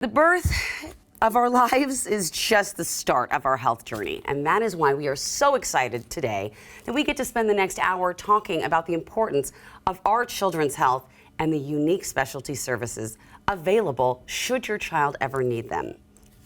The birth of our lives is just the start of our health journey, and that is why we are so excited today that we get to spend the next hour talking about the importance of our children's health and the unique specialty services available should your child ever need them.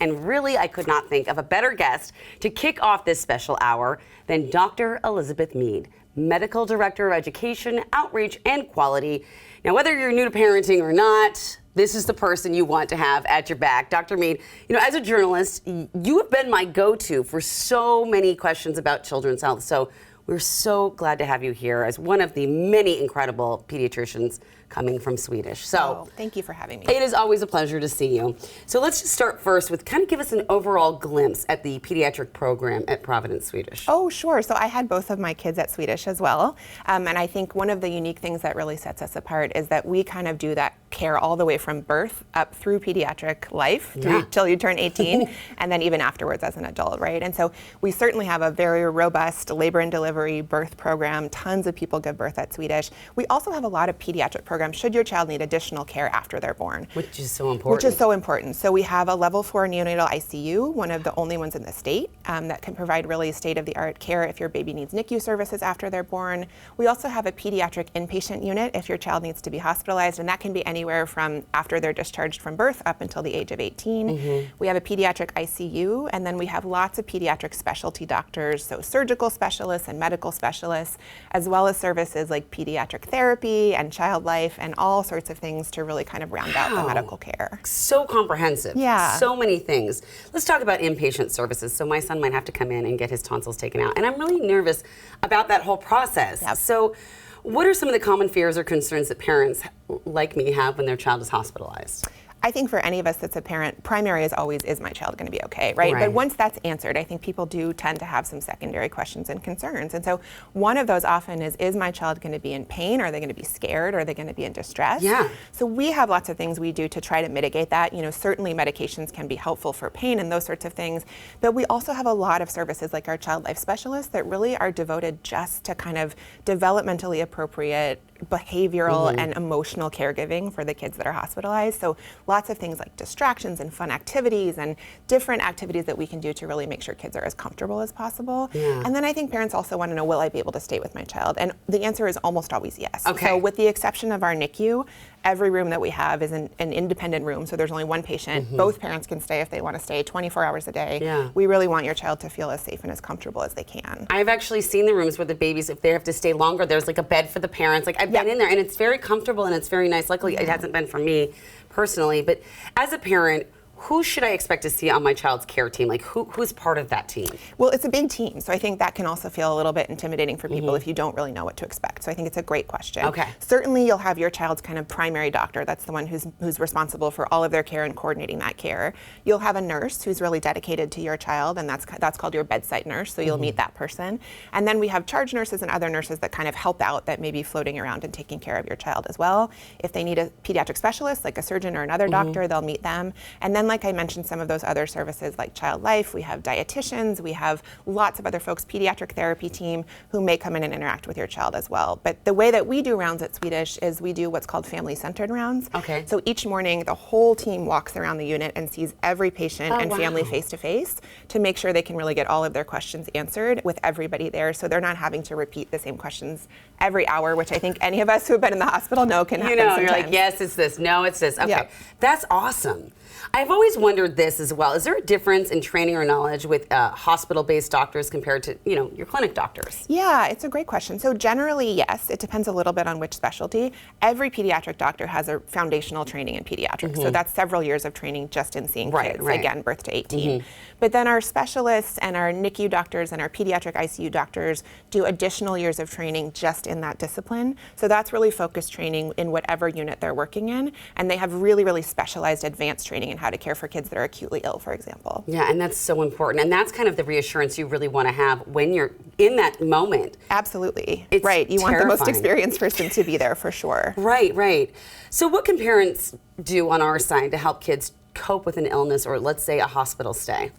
And really, I could not think of a better guest to kick off this special hour than Dr. Elizabeth Meade, Medical Director of Education, Outreach, and Quality. Now, whether you're new to parenting or not, this is the person you want to have at your back. Dr. Meade, as a journalist, you have been my go-to for so many questions about children's health. So we're so glad to have you here as one of the many incredible pediatricians coming from Swedish. So thank you for having me. It is always a pleasure to see you. So let's just start first with kind of give us an overall glimpse at the pediatric program at Providence Swedish. Oh, sure. So I had both of my kids at Swedish as well. And I think one of the unique things that really sets us apart is that we kind of do that care all the way from birth up through pediatric life till you turn 18 and then even afterwards as an adult, right? And so we certainly have a very robust labor and delivery birth program. Tons of people give birth at Swedish. We also have a lot of pediatric programs should your child need additional care after they're born. Which is so important. So we have a level 4 neonatal ICU, one of the only ones in the state that can provide really state-of-the-art care if your baby needs NICU services after they're born. We also have a pediatric inpatient unit if your child needs to be hospitalized, and that can be anywhere from after they're discharged from birth up until the age of 18. We have a pediatric ICU, and then we have lots of pediatric specialty doctors, so surgical specialists and medical specialists, as well as services like pediatric therapy and child life and all sorts of things to really kind of round out the medical care. So comprehensive. Yeah. So many things. Let's talk about inpatient services. So my son might have to come in and get his tonsils taken out, and I'm really nervous about that whole process. Yep. So what are some of the common fears or concerns that parents like me have when their child is hospitalized? I think for any of us that's a parent, primary is always, is my child going to be okay, right? But once that's answered, I think people do tend to have some secondary questions and concerns. And so one of those often is my child going to be in pain? Are they going to be scared? Are they going to be in distress? Yeah. So we have lots of things we do to try to mitigate that. Certainly medications can be helpful for pain and those sorts of things. But we also have a lot of services like our child life specialists that really are devoted just to kind of developmentally appropriate behavioral and emotional caregiving for the kids that are hospitalized. So lots of things like distractions and fun activities and different activities that we can do to really make sure kids are as comfortable as possible. Yeah. And then I think parents also want to know, will I be able to stay with my child? And the answer is almost always yes. Okay. So with the exception of our NICU, every room that we have is an independent room, so there's only one patient. Both parents can stay if they want to stay 24 hours a day. Yeah. We really want your child to feel as safe and as comfortable as they can. I've actually seen the rooms where the babies, if they have to stay longer, there's like a bed for the parents. Like I've been in there, and it's very comfortable and it's very nice. Luckily, it hasn't been for me personally, but as a parent, who should I expect to see on my child's care team? Like who's part of that team? Well, it's a big team, so I think that can also feel a little bit intimidating for people if you don't really know what to expect. So I think it's a great question. Okay. Certainly you'll have your child's kind of primary doctor. That's the one who's responsible for all of their care and coordinating that care. You'll have a nurse who's really dedicated to your child, and that's called your bedside nurse, so you'll meet that person. And then we have charge nurses and other nurses that kind of help out, that may be floating around and taking care of your child as well. If they need a pediatric specialist, like a surgeon or another doctor, they'll meet them. And then, like I mentioned, some of those other services like child life, we have dietitians, we have lots of other folks, pediatric therapy team, who may come in and interact with your child as well. But the way that we do rounds at Swedish is we do what's called family-centered rounds. Okay. So each morning, the whole team walks around the unit and sees every patient and family face-to-face to make sure they can really get all of their questions answered with everybody there, so they're not having to repeat the same questions every hour, which I think any of us who have been in the hospital know can happen sometimes. You're like, yes, it's this, no, it's this. Okay, Yeah. That's awesome. I've always wondered this as well. Is there a difference in training or knowledge with hospital-based doctors compared to, your clinic doctors? Yeah, it's a great question. So generally, yes, it depends a little bit on which specialty. Every pediatric doctor has a foundational training in pediatrics. So that's several years of training just in seeing kids, again, birth to 18. But then our specialists and our NICU doctors and our pediatric ICU doctors do additional years of training just in that discipline. So that's really focused training in whatever unit they're working in. And they have really, really specialized advanced training in how to care for kids that are acutely ill, for example. Yeah, and that's so important. And that's kind of the reassurance you really want to have when you're in that moment. Absolutely. It's right. You want the most terrifying. experienced person to be there for sure. Right. So what can parents do on our side to help kids cope with an illness or, let's say, a hospital stay?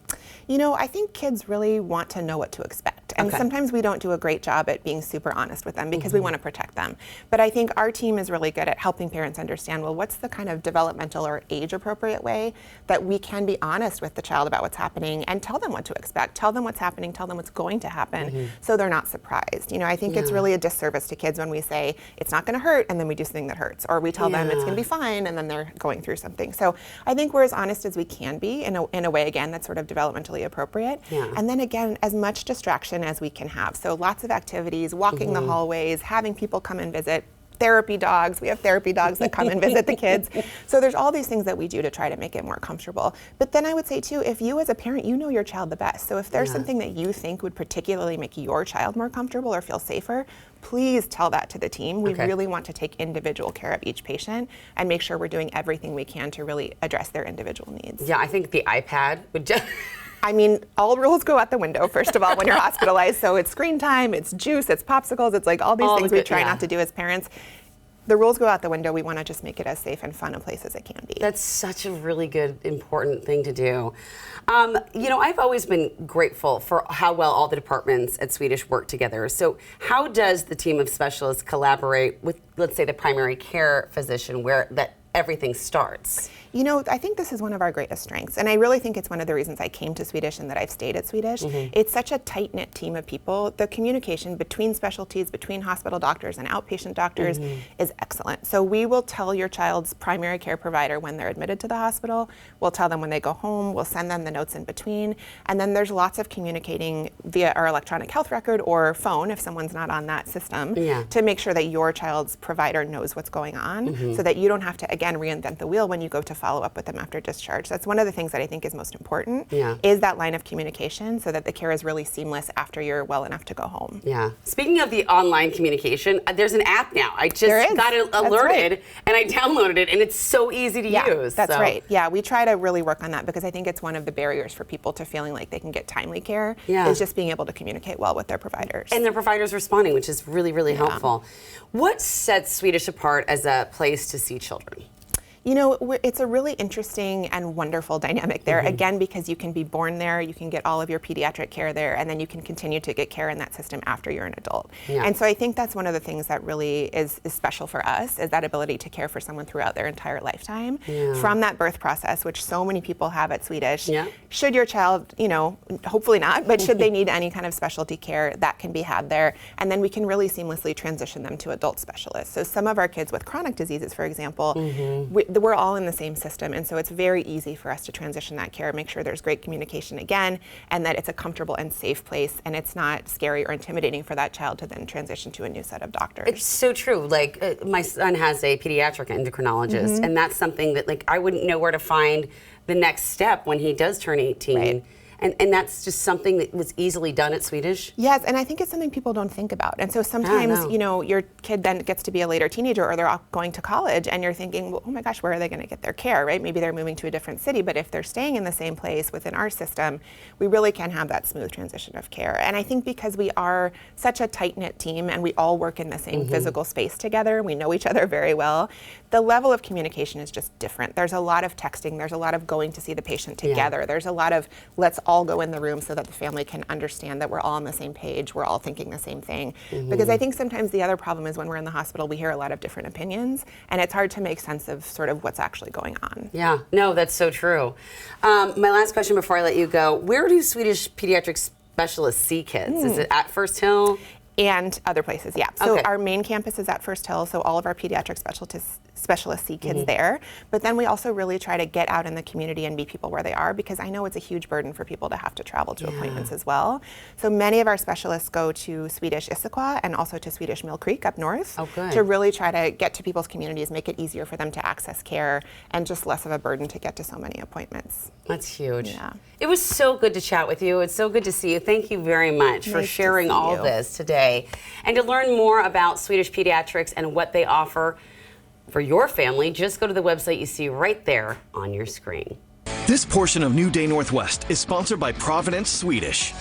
I think kids really want to know what to expect. And Okay. sometimes we don't do a great job at being super honest with them because we want to protect them. But I think our team is really good at helping parents understand, well, what's the kind of developmental or age appropriate way that we can be honest with the child about what's happening and tell them what to expect, tell them what's happening, tell them what's going to happen so they're not surprised. You know, I think it's really a disservice to kids when we say it's not going to hurt and then we do something that hurts, or we tell them it's going to be fine and then they're going through something. So I think we're as honest as we can be in a way, again, that's sort of developmentally appropriate. And then again, as much distraction as we can have. So lots of activities, walking the hallways, having people come and visit. Therapy dogs. We have therapy dogs that come and visit the kids. So there's all these things that we do to try to make it more comfortable. But then I would say too, if you as a parent, you know your child the best. So if there's something that you think would particularly make your child more comfortable or feel safer, please tell that to the team. We really want to take individual care of each patient and make sure we're doing everything we can to really address their individual needs. Yeah, I think the iPad would just... I mean, all rules go out the window, first of all, when you're hospitalized. So it's screen time, it's juice, it's popsicles, it's like all these things we try not to do as parents. The rules go out the window. We want to just make it as safe and fun a place as it can be. That's such a really good, important thing to do. You know, I've always been grateful for how well all the departments at Swedish work together. So how does the team of specialists collaborate with, let's say, the primary care physician where that everything starts? You know, I think this is one of our greatest strengths, and I really think it's one of the reasons I came to Swedish and that I've stayed at Swedish. It's such a tight-knit team of people. The communication between specialties, between hospital doctors and outpatient doctors is excellent. So we will tell your child's primary care provider when they're admitted to the hospital. We'll tell them when they go home. We'll send them the notes in between. And then there's lots of communicating via our electronic health record or phone if someone's not on that system to make sure that your child's provider knows what's going on so that you don't have to, again, reinvent the wheel when you go to follow up with them after discharge. That's one of the things that I think is most important is that line of communication so that the care is really seamless after you're well enough to go home. Yeah. Speaking of the online communication, there's an app now. I just got alerted and I downloaded it and it's so easy to use. That's right. Yeah, we try to really work on that because I think it's one of the barriers for people to feeling like they can get timely care is just being able to communicate well with their providers. And their providers responding, which is really, really helpful. What sets Swedish apart as a place to see children? You know, it's a really interesting and wonderful dynamic there, again, because you can be born there, you can get all of your pediatric care there, and then you can continue to get care in that system after you're an adult. And so I think that's one of the things that really is special for us, is that ability to care for someone throughout their entire lifetime. From that birth process, which so many people have at Swedish, should your child, you know, hopefully not, but should they need any kind of specialty care, that can be had there. And then we can really seamlessly transition them to adult specialists. So some of our kids with chronic diseases, for example, we're all in the same system, and so it's very easy for us to transition that care, make sure there's great communication again, and that it's a comfortable and safe place, and it's not scary or intimidating for that child to then transition to a new set of doctors. It's so true. Like my son has a pediatric endocrinologist, and that's something that like I wouldn't know where to find the next step when he does turn 18. And that's just something that was easily done at Swedish? Yes, and I think it's something people don't think about. And so sometimes, you know, your kid then gets to be a later teenager or they're all going to college and you're thinking, well, oh my gosh, where are they going to get their care, right? Maybe they're moving to a different city, but if they're staying in the same place within our system, we really can have that smooth transition of care. And I think because we are such a tight-knit team and we all work in the same physical space together, we know each other very well, the level of communication is just different. There's a lot of texting, there's a lot of going to see the patient together, there's a lot of let's all go in the room so that the family can understand that we're all on the same page, we're all thinking the same thing. Because I think sometimes the other problem is when we're in the hospital, we hear a lot of different opinions, and it's hard to make sense of sort of what's actually going on. Yeah, no, that's so true. My last question before I let you go, where do Swedish pediatric specialists see kids? Is it at First Hill? And other places, yeah. So our main campus is at First Hill, so all of our pediatric specialists see kids there. But then we also really try to get out in the community and meet people where they are, because I know it's a huge burden for people to have to travel to appointments as well. So many of our specialists go to Swedish Issaquah and also to Swedish Mill Creek up north to really try to get to people's communities, make it easier for them to access care, and just less of a burden to get to so many appointments. That's huge. Yeah. It was so good to chat with you. It's so good to see you. Thank you very much for sharing all this today. And to learn more about Swedish Pediatrics and what they offer for your family, just go to the website you see right there on your screen. This portion of New Day Northwest is sponsored by Providence Swedish.